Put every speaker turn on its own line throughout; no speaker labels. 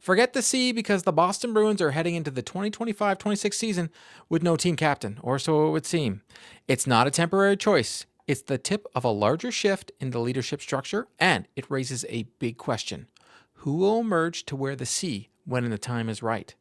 Forget the C because the Boston Bruins are heading into the 2025-26 season with no team captain, or so it would seem. It's not a temporary choice. It's the tip of a larger shift in the leadership structure, and it raises a big question. Who will emerge to wear the C when the time is right?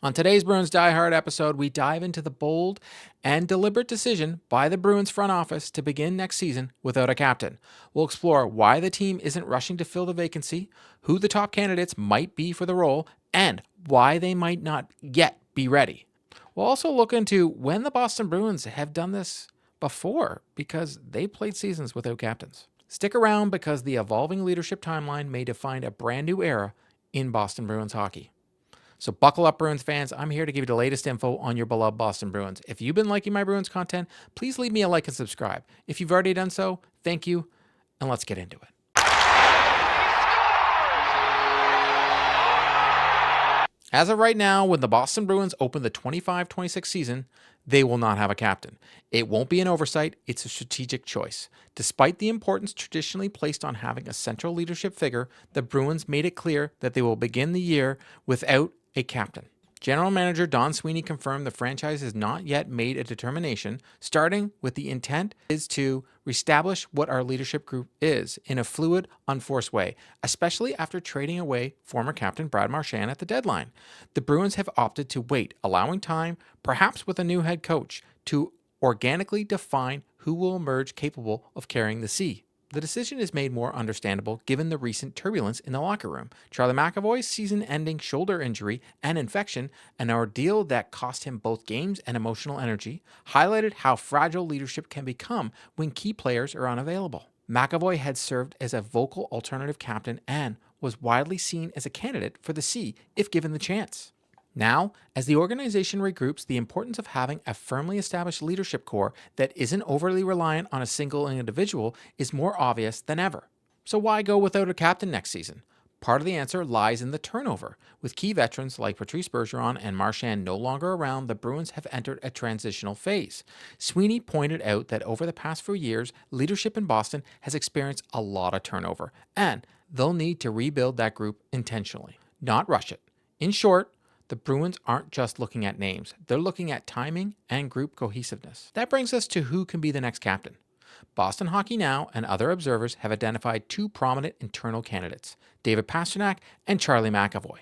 On today's Bruins Diehard episode, we dive into the bold and deliberate decision by the Bruins front office to begin next season without a captain. We'll explore why the team isn't rushing to fill the vacancy, who the top candidates might be for the role, and why they might not yet be ready. We'll also look into when the Boston Bruins have done this before because they played seasons without captains. Stick around because the evolving leadership timeline may define a brand new era in Boston Bruins hockey. So buckle up, Bruins fans. I'm here to give you the latest info on your beloved Boston Bruins. If you've been liking my Bruins content, please leave me a like and subscribe. If you've already done so, thank you, and let's get into it. As of right now, when the Boston Bruins open the 25-26 season, they will not have a captain. It won't be an oversight, it's a strategic choice. Despite the importance traditionally placed on having a central leadership figure, the Bruins made it clear that they will begin the year without a captain. General Manager Don Sweeney confirmed the franchise has not yet made a determination, starting with the intent is to reestablish what our leadership group is in a fluid, unforced way, especially after trading away former captain Brad Marchand at the deadline. The Bruins have opted to wait, allowing time, perhaps with a new head coach, to organically define who will emerge capable of carrying the C. The decision is made more understandable given the recent turbulence in the locker room. Charlie McAvoy's season-ending shoulder injury and infection, an ordeal that cost him both games and emotional energy, highlighted how fragile leadership can become when key players are unavailable. McAvoy had served as a vocal alternative captain and was widely seen as a candidate for the C if given the chance. Now, as the organization regroups, the importance of having a firmly established leadership core that isn't overly reliant on a single individual is more obvious than ever. So why go without a captain next season? Part of the answer lies in the turnover. With key veterans like Patrice Bergeron and Marchand no longer around, the Bruins have entered a transitional phase. Sweeney pointed out that over the past few years, leadership in Boston has experienced a lot of turnover, and they'll need to rebuild that group intentionally, not rush it. In short, the Bruins aren't just looking at names, they're looking at timing and group cohesiveness. That brings us to who can be the next captain. Boston Hockey Now and other observers have identified two prominent internal candidates, David Pastrnak and Charlie McAvoy.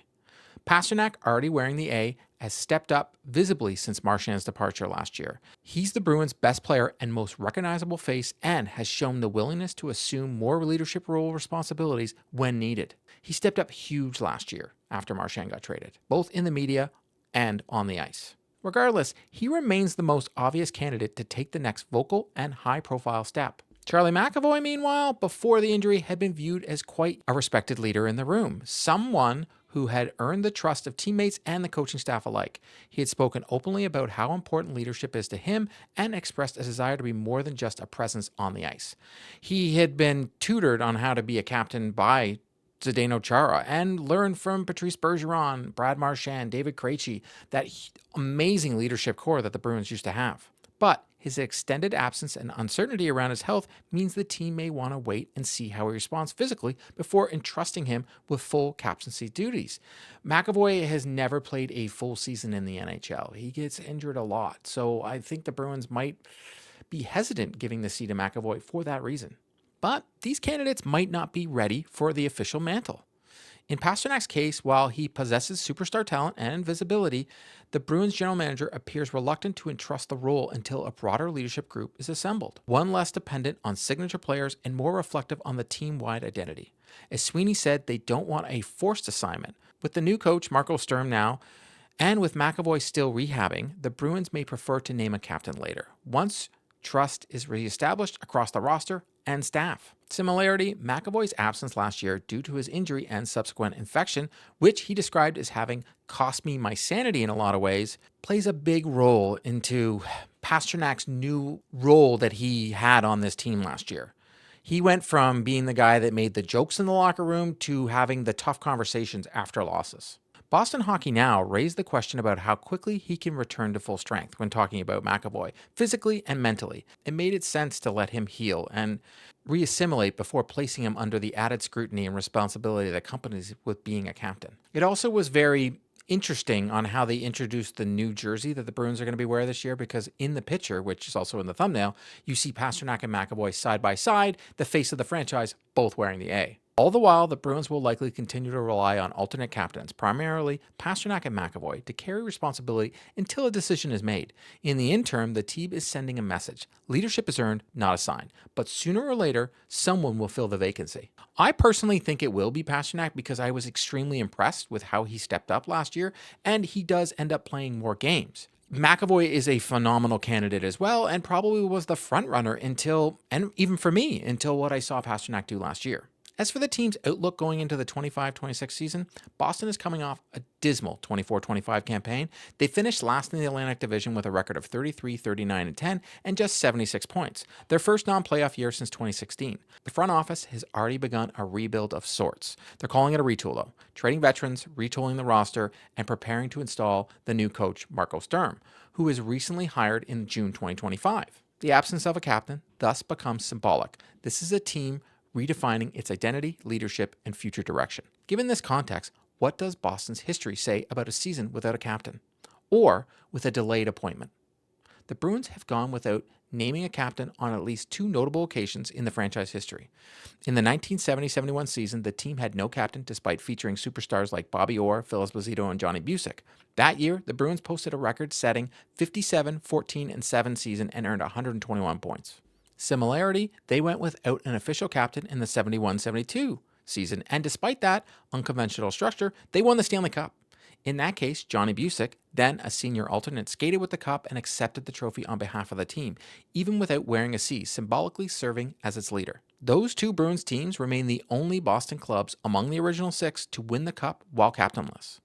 Pastrnak, already wearing the A, has stepped up visibly since Marchand's departure last year. He's the Bruins' best player and most recognizable face and has shown the willingness to assume more leadership role responsibilities when needed. He stepped up huge last year after Marchand got traded, both in the media and on the ice. Regardless, he remains the most obvious candidate to take the next vocal and high-profile step. Charlie McAvoy, meanwhile, before the injury, had been viewed as quite a respected leader in the room, someone who had earned the trust of teammates and the coaching staff alike. He had spoken openly about how important leadership is to him and expressed a desire to be more than just a presence on the ice. He had been tutored on how to be a captain by Zdeno Chara and learned from Patrice Bergeron, Brad Marchand, David Krejci, that amazing leadership core that the Bruins used to have. But his extended absence and uncertainty around his health means the team may want to wait and see how he responds physically before entrusting him with full captaincy duties. McAvoy has never played a full season in the NHL. He gets injured a lot, so I think the Bruins might be hesitant giving the C to McAvoy for that reason. But these candidates might not be ready for the official mantle. In Pasternak's case, while he possesses superstar talent and visibility, the Bruins general manager appears reluctant to entrust the role until a broader leadership group is assembled, one less dependent on signature players and more reflective on the team-wide identity. As Sweeney said, they don't want a forced assignment. With the new coach, Marco Sturm now, and with McAvoy still rehabbing, the Bruins may prefer to name a captain later, once trust is reestablished across the roster and staff. Similarity, McAvoy's absence last year due to his injury and subsequent infection, which he described as having cost me my sanity in a lot of ways, plays a big role into Pasternak's new role that he had on this team last year. He went from being the guy that made the jokes in the locker room to having the tough conversations after losses. Boston Hockey Now raised the question about how quickly he can return to full strength when talking about McAvoy, physically and mentally. It made it sense to let him heal and reassimilate before placing him under the added scrutiny and responsibility that accompanies with being a captain. It also was very interesting on how they introduced the new jersey that the Bruins are going to be wearing this year, because in the picture, which is also in the thumbnail, you see Pastrnak and McAvoy side by side, the face of the franchise, both wearing the A. All the while, the Bruins will likely continue to rely on alternate captains, primarily Pastrnak and McAvoy, to carry responsibility until a decision is made. In the interim, the team is sending a message. Leadership is earned, not assigned. But sooner or later, someone will fill the vacancy. I personally think it will be Pastrnak because I was extremely impressed with how he stepped up last year, and he does end up playing more games. McAvoy is a phenomenal candidate as well, and probably was the front runner until, and even for me, until what I saw Pastrnak do last year. As for the team's outlook going into the 25-26 season, Boston is coming off a dismal 24-25 campaign. They finished last in the Atlantic Division with a record of 33, 39, and 10, and just 76 points, their first non-playoff year since 2016. The front office has already begun a rebuild of sorts. They're calling it a retool, though, trading veterans, retooling the roster, and preparing to install the new coach, Marco Sturm, who was recently hired in June 2025. The absence of a captain thus becomes symbolic. This is a team redefining its identity, leadership, and future direction. Given this context, what does Boston's history say about a season without a captain? Or with a delayed appointment? The Bruins have gone without naming a captain on at least two notable occasions in the franchise history. In the 1970-71 season, the team had no captain despite featuring superstars like Bobby Orr, Phil Esposito, and Johnny Busick. That year, the Bruins posted a record-setting 57, 14, and 7 season and earned 121 points. Similarity, they went without an official captain in the 71-72 season, and despite that unconventional structure, they won the Stanley Cup. In that case, Johnny Busick, then a senior alternate, skated with the cup and accepted the trophy on behalf of the team, even without wearing a C, symbolically serving as its leader. Those two Bruins teams remain the only Boston clubs among the original 6 to win the cup while captainless,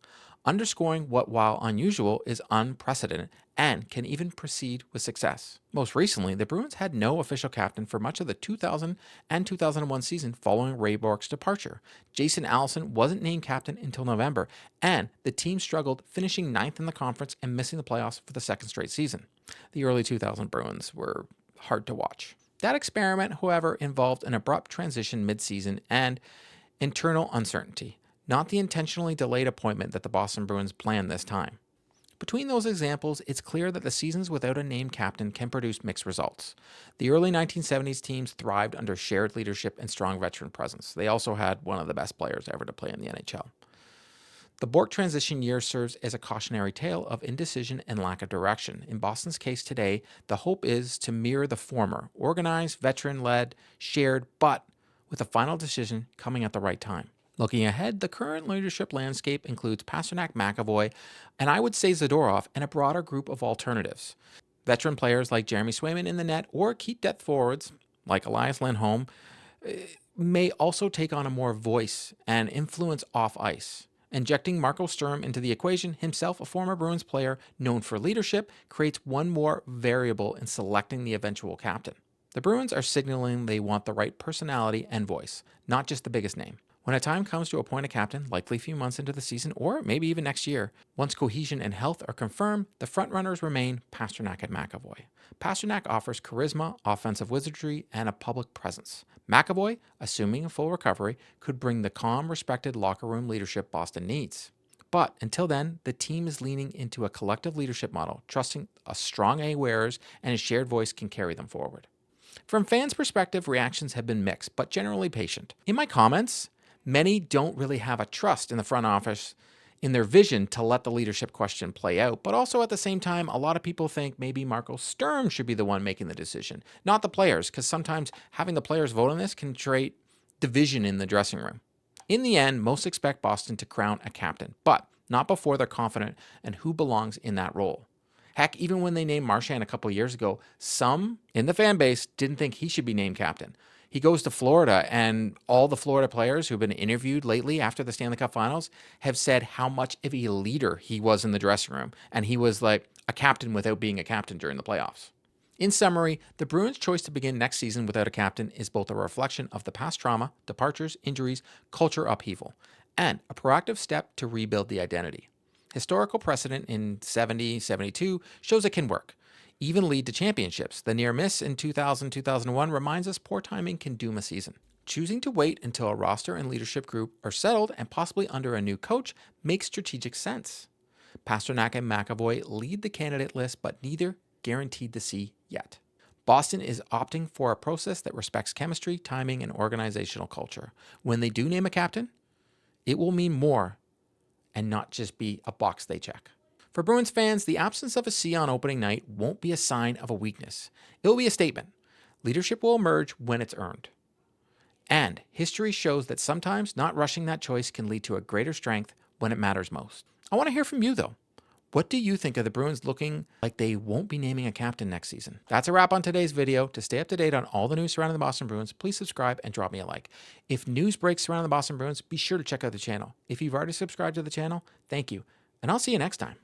underscoring what, while unusual, is unprecedented and can even proceed with success. Most recently, the Bruins had no official captain for much of the 2000 and 2001 season following Ray Bourque's departure. Jason Allison wasn't named captain until November, and the team struggled, finishing 9th in the conference and missing the playoffs for the second straight season. The early 2000 Bruins were hard to watch. That experiment, however, involved an abrupt transition mid-season and internal uncertainty, not the intentionally delayed appointment that the Boston Bruins planned this time. Between those examples, it's clear that the seasons without a named captain can produce mixed results. The early 1970s teams thrived under shared leadership and strong veteran presence. They also had one of the best players ever to play in the NHL. The Bourque transition year serves as a cautionary tale of indecision and lack of direction. In Boston's case today, the hope is to mirror the former, organized, veteran-led, shared, but with a final decision coming at the right time. Looking ahead, the current leadership landscape includes Pastrnak, McAvoy, and I would say Zadorov, and a broader group of alternatives. Veteran players like Jeremy Swayman in the net or key depth forwards like Elias Lindholm may also take on a more voice and influence off ice. Injecting Marco Sturm into the equation, himself a former Bruins player known for leadership, creates one more variable in selecting the eventual captain. The Bruins are signaling they want the right personality and voice, not just the biggest name. When a time comes to appoint a captain, likely a few months into the season or maybe even next year, once cohesion and health are confirmed, the frontrunners remain Pastrnak and McAvoy. Pastrnak offers charisma, offensive wizardry, and a public presence. McAvoy, assuming a full recovery, could bring the calm, respected locker room leadership Boston needs. But until then, the team is leaning into a collective leadership model, trusting a strong A-wearers and a shared voice can carry them forward. From fans' perspective, reactions have been mixed, but generally patient. In my comments, many don't really have a trust in the front office in their vision to let the leadership question play out, but also at the same time, a lot of people think maybe Marco Sturm should be the one making the decision, not the players, because sometimes having the players vote on this can create division in the dressing room. In the end, most expect Boston to crown a captain, but not before they're confident in who belongs in that role. Heck, even when they named Marchand a couple years ago, some in the fan base didn't think he should be named captain. He goes to Florida, and all the Florida players who've been interviewed lately after the Stanley Cup Finals have said how much of a leader he was in the dressing room, and he was like a captain without being a captain during the playoffs. In summary, the Bruins' choice to begin next season without a captain is both a reflection of the past trauma, departures, injuries, culture upheaval, and a proactive step to rebuild the identity. Historical precedent in 70-72 shows it can work, even lead to championships. The near miss in 2000-2001 reminds us poor timing can doom a season. Choosing to wait until a roster and leadership group are settled and possibly under a new coach makes strategic sense. Pasternak and McAvoy lead the candidate list, but neither guaranteed the C yet. Boston is opting for a process that respects chemistry, timing, and organizational culture. When they do name a captain, it will mean more and not just be a box they check. For Bruins fans, the absence of a C on opening night won't be a sign of a weakness. It will be a statement. Leadership will emerge when it's earned. And history shows that sometimes not rushing that choice can lead to a greater strength when it matters most. I want to hear from you, though. What do you think of the Bruins looking like they won't be naming a captain next season? That's a wrap on today's video. To stay up to date on all the news surrounding the Boston Bruins, please subscribe and drop me a like. If news breaks surrounding the Boston Bruins, be sure to check out the channel. If you've already subscribed to the channel, thank you. And I'll see you next time.